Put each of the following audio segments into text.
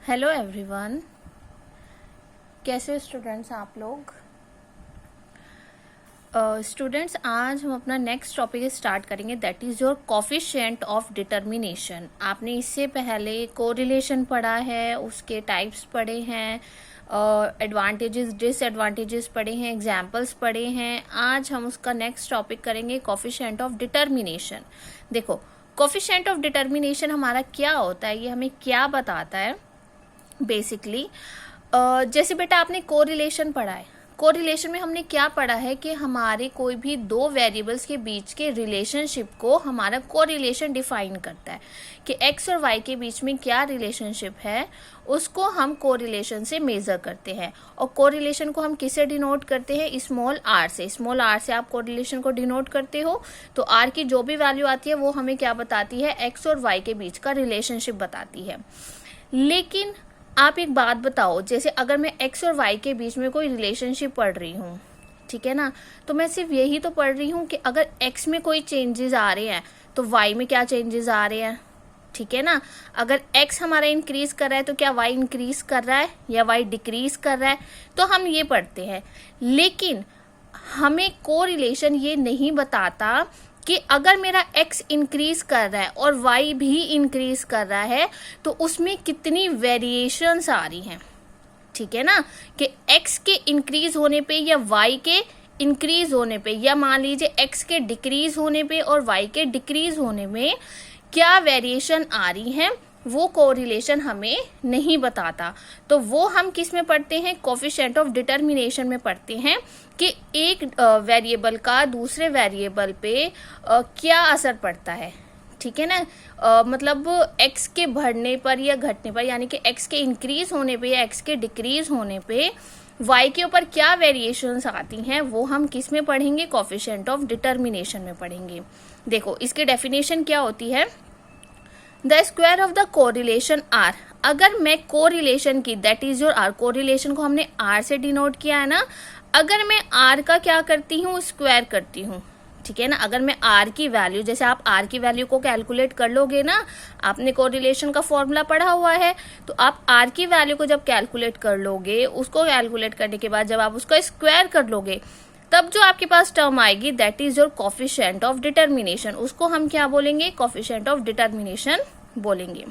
Hello everyone, कैसे हो students आप लोग। स्टूडेंट्स आज हम अपना नेक्स्ट टॉपिक स्टार्ट करेंगे, that is your coefficient of determination. आपने इससे पहले कोरिलेशन पढ़ा है, उसके टाइप्स पढ़े हैं, एडवांटेजेस डिसएडवांटेजेस पढ़े हैं, एग्जाम्पल्स पढ़े हैं। आज हम उसका नेक्स्ट टॉपिक करेंगे कोफिशिएंट ऑफ डिटर्मिनेशन। देखो, कोफिशिएंट ऑफ डिटर्मिनेशन हमारा क्या होता है, ये हमें क्या बताता है बेसिकली। जैसे बेटा आपने कोरिलेशन पढ़ा है, कोरिलेशन में हमने क्या पढ़ा है कि हमारे कोई भी दो वेरिएबल्स के बीच के रिलेशनशिप को हमारा कोरिलेशन डिफाइन करता है कि एक्स और वाई के बीच में क्या रिलेशनशिप है, उसको हम कोरिलेशन से मेजर करते हैं। और कोरिलेशन को हम किसे डिनोट करते हैं, स्मॉल आर से। स्मॉल आर से आप कोरिलेशन को डिनोट करते हो तो आर की जो भी वैल्यू आती है वो हमें क्या बताती है, एक्स और वाई के बीच का रिलेशनशिप बताती है। लेकिन आप एक बात बताओ, जैसे अगर मैं एक्स और वाई के बीच में कोई रिलेशनशिप पढ़ रही हूँ, ठीक है ना, तो मैं सिर्फ यही तो पढ़ रही हूँ कि अगर एक्स में कोई चेंजेस आ रहे हैं तो वाई में क्या चेंजेस आ रहे हैं, ठीक है ना। अगर एक्स हमारा इंक्रीज कर रहा है तो क्या वाई इंक्रीज कर रहा है या वाई डिक्रीज कर रहा है, तो हम ये पढ़ते हैं। लेकिन हमें कोरिलेशन ये नहीं बताता कि अगर मेरा x इंक्रीज कर रहा है और y भी इंक्रीज कर रहा है तो उसमें कितनी वेरिएशंस आ रही हैं, ठीक है ना, कि x के इंक्रीज होने पे या y के इंक्रीज होने पे, या मान लीजिए x के डिक्रीज होने पे और y के डिक्रीज होने में क्या वेरिएशन आ रही है, वो कोरिलेशन हमें नहीं बताता। तो वो हम किस में पढ़ते हैं, कोफिशिएंट ऑफ डिटर्मिनेशन में पढ़ते हैं कि एक वेरिएबल का दूसरे वेरिएबल पे क्या असर पड़ता है, ठीक है ना। मतलब x के बढ़ने पर या घटने पर, यानी कि x के इंक्रीज होने पे या x के डिक्रीज होने पे y के ऊपर क्या वेरिएशंस आती हैं, वो हम किस में पढ़ेंगे, कोफिशिएंट ऑफ डिटर्मिनेशन में पढ़ेंगे। देखो, इसकी डेफिनेशन क्या होती है, the square of the correlation r. अगर मैं कोरिलेशन की, that is your r, correlation को हमने आर से डिनोट किया है ना, अगर मैं आर का क्या करती हूँ, स्क्वायर करती हूँ, ठीक है ना। अगर मैं आर की वैल्यू, जैसे आप आर की वैल्यू को कैलकुलेट कर लोगे ना, आपने कोरिलेशन का फॉर्मूला पढ़ा हुआ है, तो आप आर की वैल्यू को जब कैलकुलेट कर लोगे, उसको कैलकुलेट करने के बाद जब आप उसको स्क्वायर कर लोगे, तब जो आपके पास टर्म आएगी that is your coefficient of determination. उसको हम क्या बोलेंगे, कोफिशिएंट ऑफ डिटर्मिनेशन बोलेंगे।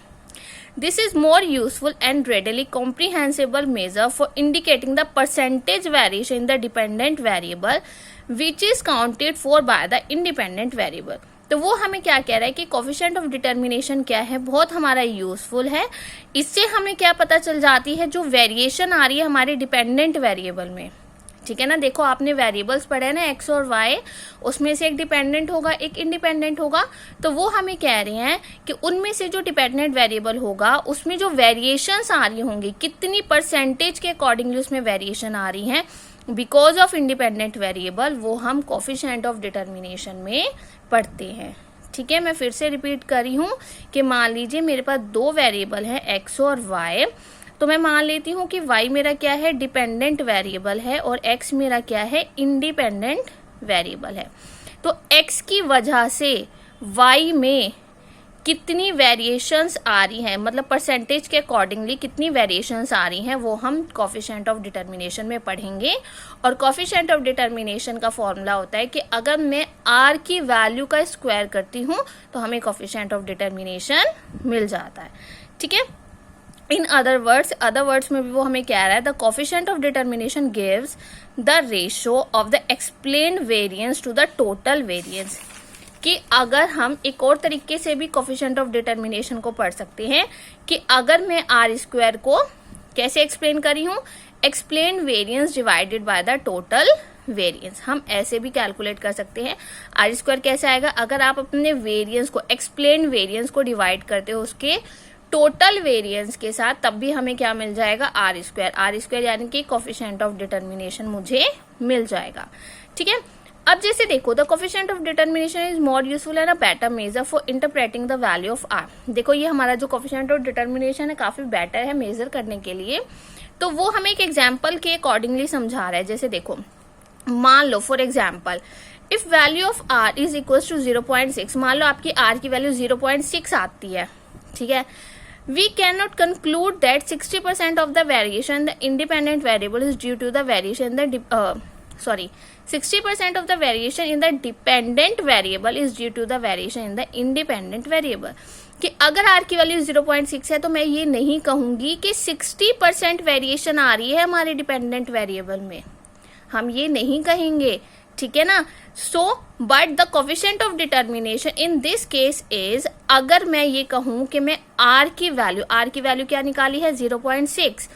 This is more useful and readily comprehensible measure for indicating the percentage variation in the dependent variable which is counted for by the independent variable. तो वो हमें क्या कह रहा है कि कोफिशिएंट ऑफ डिटर्मिनेशन क्या है, बहुत हमारा यूजफुल है। इससे हमें क्या पता चल जाती है, जो वेरिएशन आ रही है हमारे डिपेंडेंट वेरिएबल में, ठीक है ना। देखो, आपने वेरिएबल्स पढ़े हैं ना, एक्स और वाई, उसमें से एक डिपेंडेंट होगा एक इंडिपेंडेंट होगा। तो वो हमें कह रहे हैं कि उनमें से जो डिपेंडेंट वेरिएबल होगा उसमें जो वेरिएशंस आ रही होंगी, कितनी परसेंटेज के अकॉर्डिंगली उसमें वेरिएशन आ रही हैं बिकॉज ऑफ इंडिपेंडेंट वेरिएबल, वो हम कोफिशिएंट ऑफ डिटर्मिनेशन में पढ़ते हैं, ठीक है। मैं फिर से रिपीट कर रही हूँ कि मान लीजिए मेरे पास दो वेरिएबल है एक्स और वाई, तो मैं मान लेती हूँ कि y मेरा क्या है, डिपेंडेंट वेरिएबल है, और x मेरा क्या है, इंडिपेंडेंट वेरिएबल है। तो x की वजह से y में कितनी वेरिएशंस आ रही हैं, मतलब परसेंटेज के अकॉर्डिंगली कितनी वेरिएशंस आ रही हैं, वो हम कोफिशिएंट ऑफ डिटर्मिनेशन में पढ़ेंगे। और कोफिशिएंट ऑफ डिटर्मिनेशन का फॉर्मूला होता है कि अगर मैं r की वैल्यू का स्क्वायर करती हूँ तो हमें कोफिशिएंट ऑफ डिटर्मिनेशन मिल जाता है, ठीक है। इन अदर वर्ड्स में भी वो हमें कह रहा है, the coefficient of determination gives the ratio of the explained variance to the total variance. कि अगर हम एक और तरीके से भी कोफिशिएंट ऑफ डिटर्मिनेशन को पढ़ सकते हैं कि अगर मैं आर स्क्वायर को कैसे एक्सप्लेन करी हूँ, explain variance divided by the total variance, हम ऐसे भी कैलकुलेट कर सकते हैं। आर स्क्वायर कैसे आएगा, अगर आप अपने वेरिएंस को, एक्सप्लेन वेरिएंस को डिवाइड करते हो उसके टोटल वेरिएंस के साथ, तब भी हमें क्या मिल जाएगा, आर स्क्वायर। आर स्क्वायर यानी कि कोफिशिएंट ऑफ डिटर्मिनेशन मुझे मिल जाएगा, ठीक है। अब जैसे देखो, the coefficient of determination is more useful and a better measure for interpreting the value of r. देखो, ये हमारा जो कोफिशिएंट ऑफ डिटर्मिनेशन है काफी बेटर है मेजर करने के लिए। तो वो हमें एक एग्जाम्पल के अकॉर्डिंगली समझा रहा है। जैसे देखो, मान लो for example, if value of R is equal to 0.6, मान लो आपकी आर की वैल्यू 0.6 आती है, ठीक है। we cannot conclude that 60% of the variation the independent variable is due to the variation in the 60% of the variation in the dependent variable is due to the variation in the independent variable. कि अगर r की value 0.6 है तो मैं ये नहीं कहूंगी कि 60% वेरिएशन आ रही है हमारे डिपेंडेंट वेरिएबल में, हम ये नहीं कहेंगे, ठीक है ना. So but the coefficient of determination in this case is, अगर मैं ये कहूं कि मैं r की वैल्यू क्या निकाली है 0.6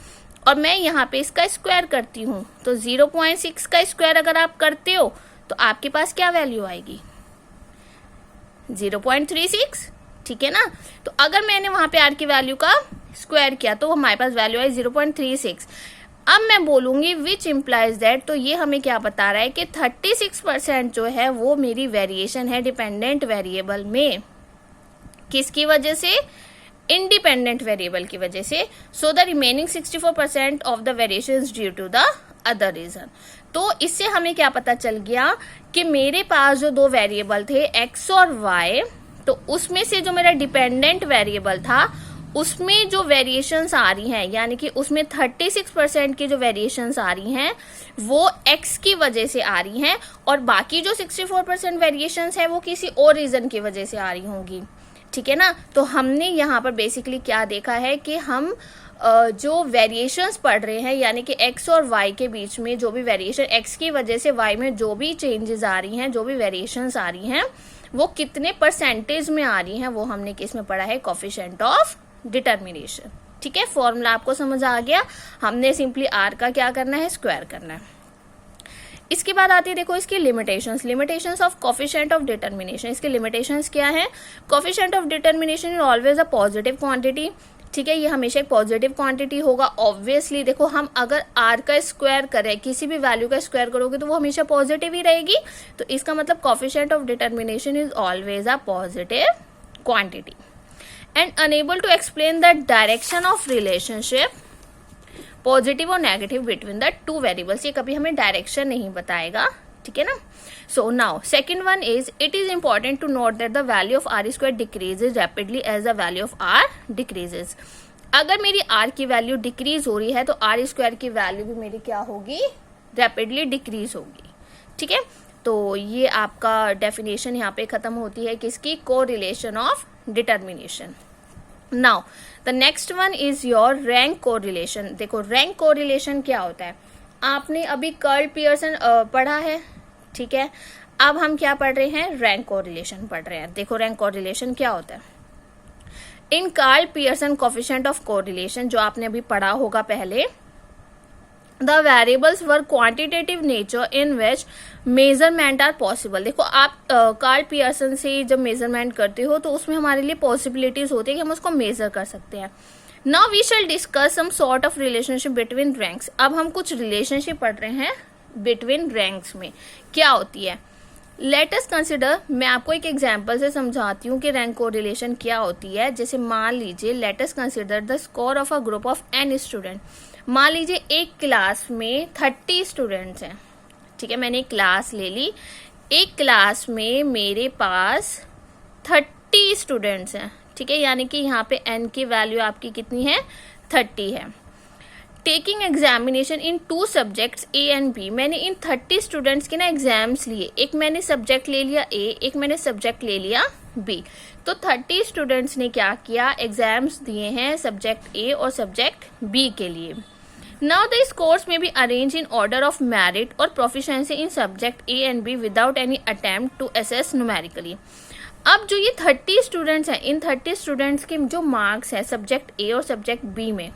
और मैं यहाँ पे इसका स्क्वायर करती हूँ, तो 0.6 का स्क्वायर अगर आप करते हो तो आपके पास क्या वैल्यू आएगी 0.36, ठीक है ना. तो अगर मैंने वहां पे r की वैल्यू का स्क्वायर किया तो हमारे पास वैल्यू आई 0.36. अब मैं बोलूंगी विच इम्प्लाइज दैट, तो ये हमें क्या बता रहा है कि 36% जो है वो मेरी वेरिएशन है डिपेंडेंट वेरिएबल में. किसकी वजह से, इंडिपेंडेंट वेरिएबल की वजह से. So the remaining 64% of the variation is due to the other reason. तो इससे हमें क्या पता चल गया कि मेरे पास जो दो वेरिएबल थे x और y, तो उसमें से जो मेरा डिपेंडेंट वेरिएबल था उसमें जो वेरिएशंस आ रही हैं, यानी कि उसमें 36% की जो वेरिएशंस आ रही हैं वो x की वजह से आ रही हैं, और बाकी जो 64% वेरिएशंस है वो किसी और रीजन की वजह से आ रही होंगी, ठीक है ना. तो हमने यहाँ पर बेसिकली क्या देखा है कि हम जो वेरिएशंस पढ़ रहे हैं, यानी कि x और y के बीच में जो भी वेरिएशन, x की वजह से y में जो भी चेंजेस आ रही हैं, जो भी वेरिएशंस आ रही हैं, वो कितने परसेंटेज में आ रही हैं, वो हमने किस में पढ़ा है, कोफिशिएंट ऑफ डिटर्मिनेशन. ठीक है, फॉर्मूला आपको समझ आ गया. हमने सिंपली r का क्या करना है, स्क्वायर करना है. इसके बाद आती है देखो इसकी limitations of coefficient of determination. इसके लिमिटेशंस क्या है, coefficient of determination is always a positive quantity. ठीक है, ये हमेशा एक पॉजिटिव क्वांटिटी होगा. ऑब्वियसली देखो हम अगर r का स्क्वायर करें, किसी भी वैल्यू का स्क्वायर करोगे तो वो हमेशा पॉजिटिव ही रहेगी. तो इसका मतलब coefficient of determination is always a positive quantity. And enable to explain the direction of relationship positive और negative between the two variables. ये कभी हमें डायरेक्शन नहीं बताएगा, ठीक है ना. So now second one is, it is important to note that the value of r square decreases rapidly as the value of r decreases. अगर मेरी r की वैल्यू डिक्रीज हो रही है तो r स्क्वायर की वैल्यू भी मेरी क्या होगी, रैपिडली डिक्रीज होगी. ठीक है, तो ये आपका डेफिनेशन यहाँ पे खत्म होती है किसकी, correlation of determination. Now the next one is your rank correlation. देखो रैंक कोरिलेशन क्या होता है, आपने अभी कर्ल पियर्सन पढ़ा है, ठीक है. अब हम क्या पढ़ रहे हैं, रैंक कोरिलेशन पढ़ रहे हैं. देखो रैंक कोरिलेशन क्या होता है. In Karl Pearson coefficient of correlation, जो आपने अभी पढ़ा होगा पहले, the variables were quantitative nature in which measurement are possible. देखो आप कार्ल पियर्सन से जब मेजरमेंट करते हो तो उसमें हमारे लिए पॉसिबिलिटीज होती है कि हम उसको मेजर कर सकते हैं. Now we shall discuss some sort of relationship between ranks. अब हम कुछ रिलेशनशिप पढ़ रहे हैं बिटवीन रैंक्स में क्या होती है. लेट अस कंसिडर, मैं आपको एक एग्जांपल से समझाती हूँ कि रैंक कोरिलेशन क्या होती है. जैसे मान लीजिए, let us consider the score of a group of n student. मान लीजिए एक क्लास में 30 स्टूडेंट्स हैं, ठीक है, मैंने एक क्लास ले ली. एक क्लास में मेरे पास 30 स्टूडेंट्स हैं, ठीक है, यानी कि यहाँ पे n की वैल्यू आपकी कितनी है, 30 है. Taking examination in 2 subjects A and B. मैंने इन 30 स्टूडेंट्स के ना एग्जाम्स लिए. एक मैंने सब्जेक्ट ले लिया A, एक मैंने सब्जेक्ट ले लिया B. तो 30 स्टूडेंट्स ने क्या किया, एग्जाम्स दिए हैं सब्जेक्ट A और सब्जेक्ट B के लिए. Now the scores may be arrange in order of merit और proficiency in subject A and B without any attempt to assess numerically. अब जो ये 30 स्टूडेंट्स हैं, इन 30 स्टूडेंट्स के जो मार्क्स है सब्जेक्ट A और सब्जेक्ट B में,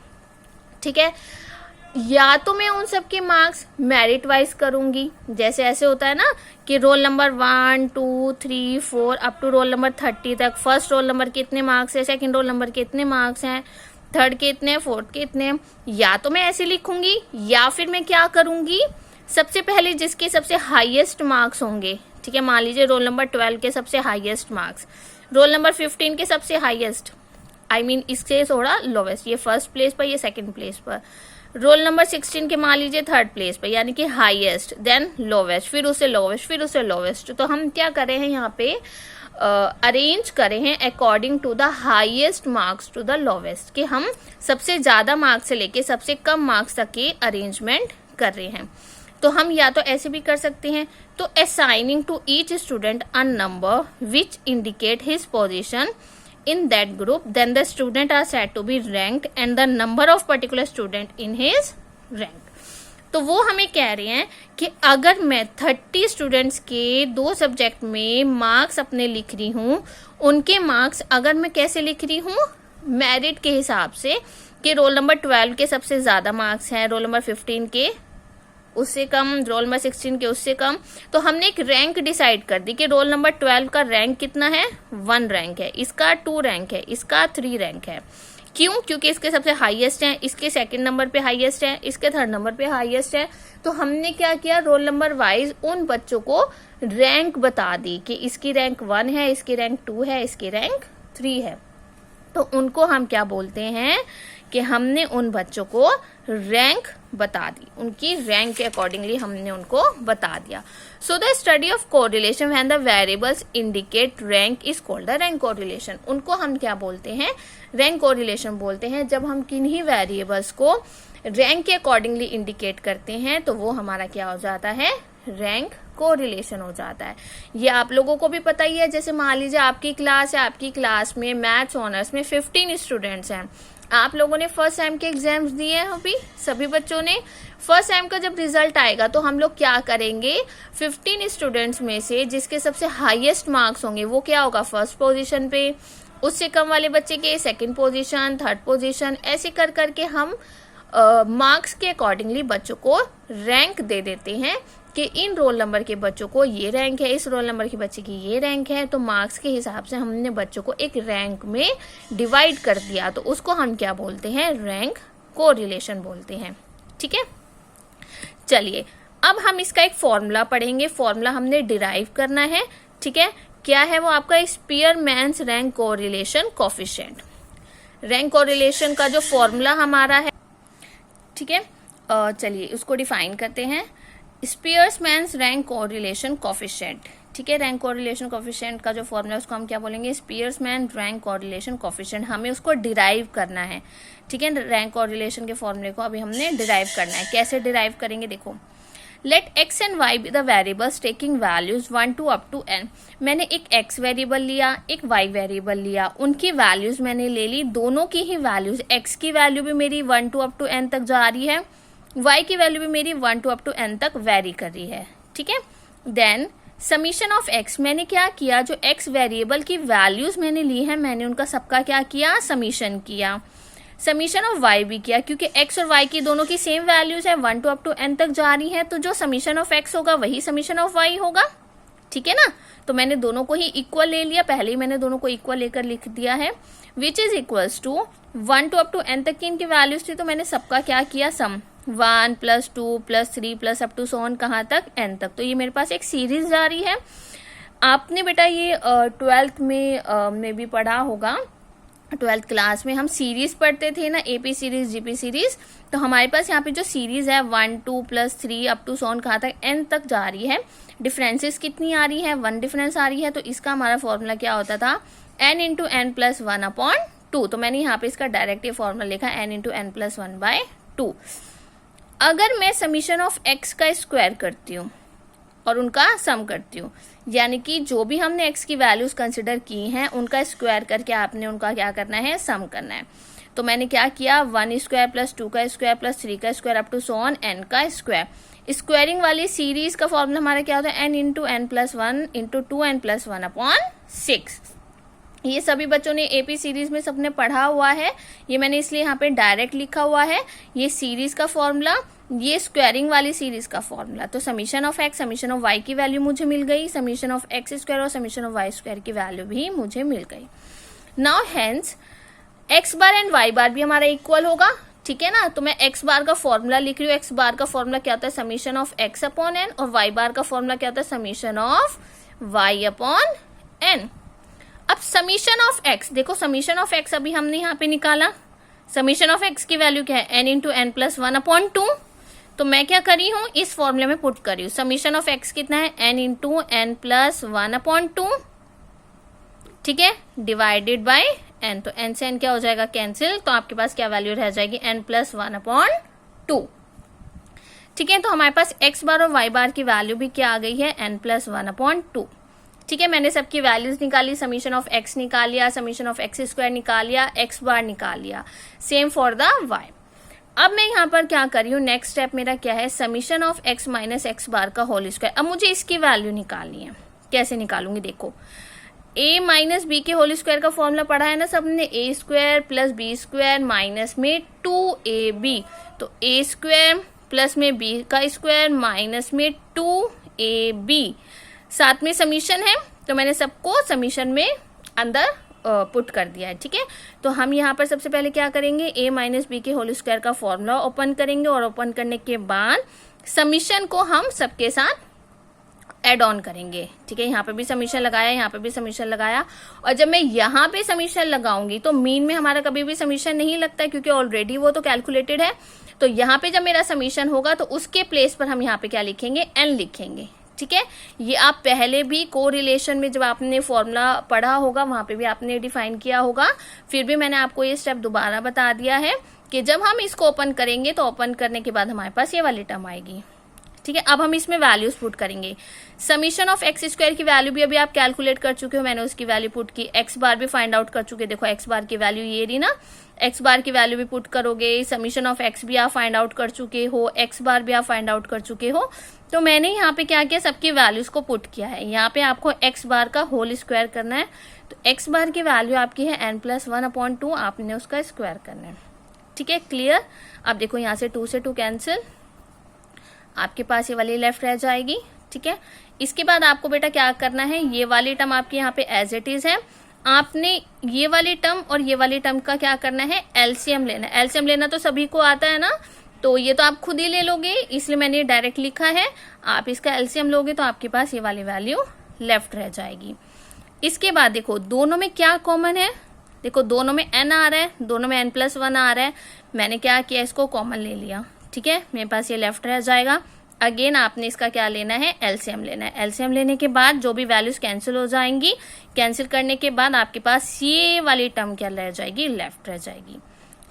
ठीक है, या तो मैं उन सब के मार्क्स मेरिट वाइज करूंगी, जैसे ऐसे होता है ना कि roll number 1, 2, 3, 4 up to roll number 30 तक. फर्स्ट रोल नंबर के इतने मार्क्स है, सेकंड रोल नंबर के इतने मार्क्स हैं, थर्ड के इतने, फोर्थ के इतने. या तो मैं ऐसे लिखूंगी, या फिर मैं क्या करूंगी, सबसे पहले जिसके सबसे हाईएस्ट मार्क्स होंगे, ठीक है, मान लीजिए रोल नंबर 12 के सबसे हाईएस्ट मार्क्स, रोल नंबर 15 के सबसे हाईएस्ट, आई मीन इससे थोड़ा लोवेस्ट, ये फर्स्ट प्लेस पर, ये सेकंड प्लेस पर, रोल नंबर 16 के मान लीजिए थर्ड प्लेस पर, यानी कि हाईएस्ट, देन लोवेस्ट, फिर उससे लोवेस्ट, फिर उससे लोवेस्ट. तो हम क्या कर रहे हैं यहाँ पे, अरेंज करे हैं according to the highest marks to the lowest, कि हम सबसे ज्यादा मार्क्स से लेके सबसे कम मार्क्स तक की अरेंजमेंट कर रहे हैं। तो हम या तो ऐसे भी कर सकते हैं, तो assigning to each student a number which indicate his position in that group, then the student are said to be ranked and the number of particular student in his rank। तो वो हमें कह रहे हैं कि अगर मैं 30 स्टूडेंट्स के 2 सब्जेक्ट में मार्क्स अपने लिख रही हूँ, उनके मार्क्स अगर मैं कैसे लिख रही हूँ, मेरिट के हिसाब से, कि रोल नंबर 12 के सबसे ज्यादा मार्क्स हैं, रोल नंबर 15 के उससे कम, रोल नंबर 16 के उससे कम, तो हमने एक रैंक डिसाइड कर दी कि रोल नंबर 12 का रैंक कितना है, 1 रैंक है, इसका 2 रैंक है, इसका 3 रैंक है। क्यों? क्योंकि इसके सबसे हाईएस्ट है, इसके सेकंड नंबर पे हाईएस्ट है, इसके थर्ड नंबर पे हाईएस्ट है। तो हमने क्या किया, रोल नंबर वाइज उन बच्चों को रैंक बता दी कि इसकी रैंक 1 है, इसकी रैंक 2 है, इसकी रैंक 3 है। तो उनको हम क्या बोलते हैं कि हमने उन बच्चों को रैंक बता दी, उनकी रैंक के अकॉर्डिंगली हमने उनको बता दिया। So the study of correlation when the variables indicate rank is called the rank correlation. उनको हम क्या बोलते हैं, रैंक कोरिलेशन बोलते हैं। जब हम किन्हीं वेरिएबल्स को रैंक के अकॉर्डिंगली इंडिकेट करते हैं तो वो हमारा क्या हो जाता है, रैंक कोरिलेशन हो जाता है। ये आप लोगों को भी पता ही है। जैसे मान लीजिए आपकी क्लास है, आपकी क्लास में मैथ्स ऑनर्स में 15 स्टूडेंट्स हैं। आप लोगों ने फर्स्ट सेम के एग्जाम्स दिए हैं, अभी सभी बच्चों ने। फर्स्ट सेम का जब रिजल्ट आएगा तो हम लोग क्या करेंगे, 15 स्टूडेंट्स में से जिसके सबसे हाईएस्ट मार्क्स होंगे वो क्या होगा, फर्स्ट पोजीशन पे, उससे कम वाले बच्चे के सेकंड पोजीशन, थर्ड पोजीशन, ऐसे कर करके हम मार्क्स के अकॉर्डिंगली बच्चों को रैंक दे देते हैं कि इन रोल नंबर के बच्चों को ये रैंक है, इस रोल नंबर के बच्चे की ये रैंक है। तो मार्क्स के हिसाब से हमने बच्चों को एक रैंक में डिवाइड कर दिया, तो उसको हम क्या बोलते हैं, रैंक कोरिलेशन बोलते हैं। ठीक है, चलिए अब हम इसका एक फॉर्मूला पढ़ेंगे। फॉर्मूला हमने डिराइव करना है। ठीक है, क्या है वो आपका, स्पीयरमैन्स rank correlation coefficient. Rank correlation का जो फॉर्मूला हमारा है, ठीक है, चलिए उसको डिफाइन करते हैं। स्पीयरमैन्स रैंक कोरिलेशन कोफिशिएंट। ठीक है, रैंक कोरिलेशन कोफिशिएंट का जो फॉर्मूला है उसको हम क्या बोलेंगे, स्पीयरमैन रैंक कोरिलेशन कोफिशिएंट। हमें उसको डिराइव करना है। ठीक है, रैंक कोरिलेशन के फॉर्मूले को अभी हमने डिराइव करना है। कैसे डिराइव करेंगे, देखो, let x and y be the variables taking values 1 to up to n। मैंने एक x वेरिएबल लिया, एक y वेरिएबल लिया, उनकी वैल्यूज मैंने ले ली। दोनों की ही वैल्यूज, x की वैल्यू भी मेरी 1 to up to n तक जा रही है, y की वैल्यू भी मेरी 1 to up to n तक वेरी कर रही है। ठीक है, देन समीशन ऑफ x, मैंने क्या किया, जो x वेरिएबल की वैल्यूज मैंने ली है, मैंने उनका सबका क्या किया, समीशन किया। समीशन ऑफ y भी किया, क्योंकि x और y की दोनों की सेम वैल्यूज है, 1 to up to n तक जा रही है, तो जो समीशन ऑफ x होगा वही समीशन ऑफ y होगा। ठीक है ना, तो मैंने दोनों को ही इक्वल ले लिया, पहले ही मैंने दोनों को इक्वल लेकर लिख दिया है। Which is equals to 1 to up to n तक की इनकी वैल्यूज थी, तो मैंने सबका क्या किया, सम 1 + 2 + 3 + up to so on, कहाँ तक, n तक। तो ये मेरे पास एक सीरीज जा रही है। आपने बेटा ये 12th में भी पढ़ा होगा, 12th क्लास में हम सीरीज पढ़ते थे ना, एपी सीरीज, जीपी सीरीज। तो हमारे पास यहाँ पे जो सीरीज है 1 2 + 3 up to so on, कहाँ तक, n तक जा रही है। डिफरेंसेस कितनी आ रही है, 1 डिफरेंस आ रही है। तो इसका हमारा फॉर्मूला क्या होता था, n × n + 1/2। तो मैंने यहाँ पे इसका डायरेक्ट फॉर्मूला लिखा n × n + 1/2। अगर मैं समीशन ऑफ x का स्क्वायर करती हूँ और उनका सम करती हूँ, यानी कि जो भी हमने x की वैल्यूज कंसिडर की हैं उनका स्क्वायर करके आपने उनका क्या करना है, सम करना है। तो मैंने क्या किया, 1 स्क्वायर + 2 का स्क्वायर + 3 का square up to so on n का स्क्वायर। स्क्वायरिंग वाली सीरीज का फॉर्मूला हमारा क्या होता है, n × n + 1 × 2n + 1/6। ये सभी बच्चों ने एपी सीरीज में सबने पढ़ा हुआ है, ये मैंने इसलिए यहाँ पे डायरेक्ट लिखा हुआ है। ये सीरीज का फॉर्मूला, ये स्क्वायरिंग वाली सीरीज का फॉर्मूला। तो summation of x, summation of y की वैल्यू मुझे मिल गई, समीशन ऑफ x² और समीशन ऑफ y² की वैल्यू भी मुझे मिल गई। Now hence x bar and y बार भी हमारा इक्वल होगा। ठीक है ना, तो मैं x बार का फॉर्मूला लिख रही हूँ। x बार का फॉर्मूला क्या होता है, समीशन ऑफ x/n, और y बार का फॉर्मूला क्या होता है, समीशन ऑफ y/n। अब समीशन ऑफ x, देखो समीशन ऑफ x अभी हमने यहाँ पे निकाला। समीशन ऑफ x की वैल्यू क्या है, n × n + 1/2। तो मैं क्या करी हूँ, इस फॉर्मूले में पुट करी हूँ। समीशन ऑफ x कितना है, n × n + 1/2। ठीक है, डिवाइडेड बाय n, तो n से n क्या हो जाएगा, कैंसिल, तो आपके पास क्या वैल्यू रह जाएगी, n+1/2। ठीक है, तो हमारे पास x बार और y बार की वैल्यू भी क्या आ गई है, n+1/2। ठीक है, मैंने सबकी वैल्यूज निकाली, समीशन ऑफ x निकाल लिया, समीशन ऑफ x² निकाल लिया, x बार निकाल लिया, सेम फॉर द y। अब मैं यहाँ पर क्या कर रही हूँ, नेक्स्ट स्टेप मेरा क्या है, summation of x minus x बार का होल स्क्वायर। अब मुझे इसकी वैल्यू निकालनी है, कैसे निकालूंगी, देखो a माइनस बी के होल स्क्वायर का फॉर्मूला पढ़ा है ना सबने, a² प्लस b² माइनस में 2ab, तो a² प्लस में b का स्क्वायर माइनस में 2ab, साथ में समीशन है, तो मैंने सबको समीशन में अंदर पुट कर दिया है। ठीक है, तो हम यहाँ पर सबसे पहले क्या करेंगे, a माइनस बी के होल स्क्वायर का फॉर्मूला ओपन करेंगे, और ओपन करने के बाद समीशन को हम सबके साथ एड ऑन करेंगे। ठीक है, यहाँ पे भी समीशन लगाया, यहाँ पे भी समीशन लगाया, और जब मैं यहाँ पे समीशन लगाऊंगी तो मीन में हमारा कभी भी समीशन नहीं लगता है, क्योंकि ऑलरेडी वो तो कैलकुलेटेड है। तो यहाँ पे जब मेरा समीशन होगा तो उसके प्लेस पर हम यहाँ पे क्या लिखेंगे, n लिखेंगे। ठीक है, ये आप पहले भी कोरिलेशन में जब आपने फॉर्मूला पढ़ा होगा वहां पे भी आपने डिफाइन किया होगा, फिर भी मैंने आपको ये स्टेप दोबारा बता दिया है कि जब हम इसको ओपन करेंगे तो ओपन करने के बाद हमारे पास ये वाली टर्म आएगी। ठीक है, अब हम इसमें वैल्यूज पुट करेंगे। समीशन ऑफ x² की वैल्यू भी अभी आप कैलकुलेट कर चुके हो, मैंने उसकी वैल्यू पुट की, x बार भी फाइंड आउट कर चुके, देखो x बार की वैल्यू ये रही ना, x बार की वैल्यू भी पुट करोगे, समीशन ऑफ x भी आप फाइंड आउट कर चुके हो, x बार भी आप फाइंड आउट कर चुके हो। तो मैंने यहाँ पे क्या किया, सबकी वैल्यूज को पुट किया है। यहाँ पे आपको x बार का होल स्क्वायर करना है, तो x बार की वैल्यू आपकी है n+1/2, आपने उसका स्क्वायर करना है। ठीक है, क्लियर। अब देखो यहाँ से 2 से 2 कैंसिल, आपके पास ये वाली लेफ्ट रह जाएगी। ठीक है, इसके बाद आपको बेटा क्या करना है, ये वाली टर्म आपके यहाँ पे एज इट इज है, आपने ये वाली टर्म और ये वाली टर्म का क्या करना है, एलसीएम लेना है। एलसीएम लेना तो सभी को आता है ना, तो ये तो आप खुद ही ले लोगे, इसलिए मैंने डायरेक्ट लिखा है। आप इसका एलसीएम लोगे तो आपके पास ये वाली वैल्यू लेफ्ट रह जाएगी। इसके बाद देखो दोनों में क्या कॉमन है, देखो दोनों में n आ रहा है, दोनों में n+1 आ रहा है, मैंने क्या किया, इसको कॉमन ले लिया। ठीक है, मेरे पास ये लेफ्ट रह जाएगा। अगेन आपने इसका क्या लेना है, एलसीएम लेना है। एलसीएम लेने के बाद जो भी वैल्यूज कैंसिल हो जाएंगी, कैंसिल करने के बाद आपके पास ये वाली टर्म क्या रह जाएगी, लेफ्ट रह जाएगी।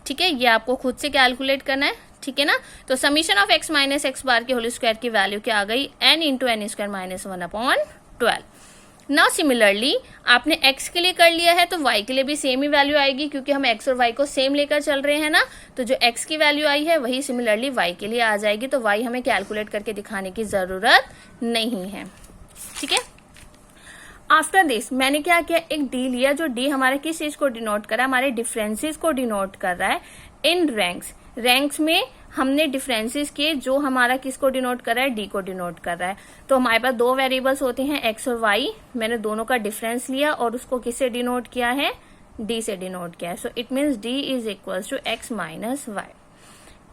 ठीक है, ये आपको खुद से कैलकुलेट करना है। ठीक है ना, तो summation of x minus x बार के होल स्क्वायर की वैल्यू क्या आ गई, n into n² minus 1/12। Now similarly आपने x के लिए कर लिया है, तो y के लिए भी सेम ही वैल्यू आएगी, क्योंकि हम x और y को सेम लेकर चल रहे हैं ना, तो जो x की वैल्यू आई है वही सिमिलरली y के लिए आ जाएगी। तो y हमें कैलकुलेट करके दिखाने की जरूरत नहीं है। ठीक है, आफ्टर दिस मैंने क्या किया, एक d लिया, जो d हमारे किस चीज को डिनोट कर रहा है, हमारे डिफरेंसेस को डिनोट कर रहा है इन रैंक्स। रैंक्स में हमने डिफरेंसेस किए, जो हमारा किसको डिनोट कर रहा है, डी को डिनोट कर रहा है। तो हमारे पास दो वेरिएबल्स होते हैं x और y, मैंने दोनों का डिफरेंस लिया और उसको किससे डिनोट किया है, d से डिनोट किया है। So it means d is equal to x minus y।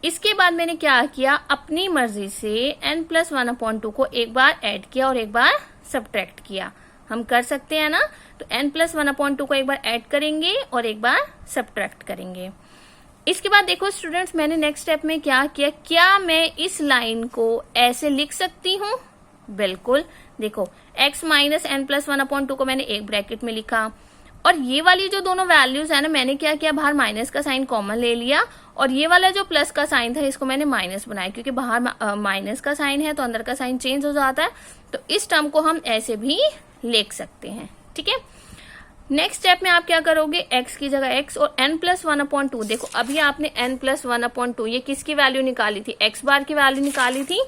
इसके बाद मैंने क्या किया, अपनी मर्जी से n+1/2 को एक बार ऐड किया और एक बार सब्ट्रैक्ट किया। हम कर सकते हैं ना, तो n+1/2 को एक बार ऐड करेंगे और एक बार सब्ट्रैक्ट करेंगे। इसके बाद देखो स्टूडेंट्स, मैंने नेक्स्ट स्टेप में क्या किया, क्या मैं इस लाइन को ऐसे लिख सकती हूँ, बिल्कुल। देखो x माइनस n+1/2 को मैंने एक ब्रैकेट में लिखा, और ये वाली जो दोनों वैल्यूज है ना, मैंने क्या किया, बाहर माइनस का साइन कॉमन ले लिया, और ये वाला जो प्लस का साइन था इसको मैंने माइनस बनाया, क्योंकि बाहर माइनस का साइन है तो अंदर का साइन चेंज हो जाता है। तो इस टर्म को हम ऐसे भी लिख सकते हैं। ठीक है, नेक्स्ट स्टेप में आप क्या करोगे, x की जगह x और n+1/2। देखो अभी आपने n+1/2 ये किसकी वैल्यू निकाली थी, x बार की वैल्यू निकाली थी,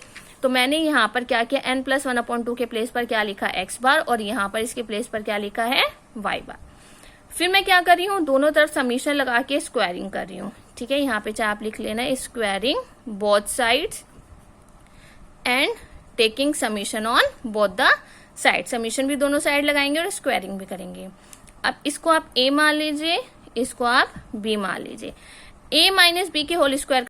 तो मैंने यहाँ पर क्या किया, n+1/2 के प्लेस पर क्या लिखा, x बार, और यहाँ पर इसके प्लेस पर क्या लिखा है, y बार। फिर मैं क्या कर रही हूँ, दोनों तरफ समीशन लगा के स्क्वायरिंग कर रही हूँ। ठीक है, यहाँ पे चाहे आप लिख लेना squaring both sides and taking summation on both the side. Summation भी दोनों साइड लगाएंगे और स्क्वायरिंग भी करेंगे। अब इसको आप a मान लीजिए, इसको आप b मान लीजिए। a माइनस बी के होल स्क्वायर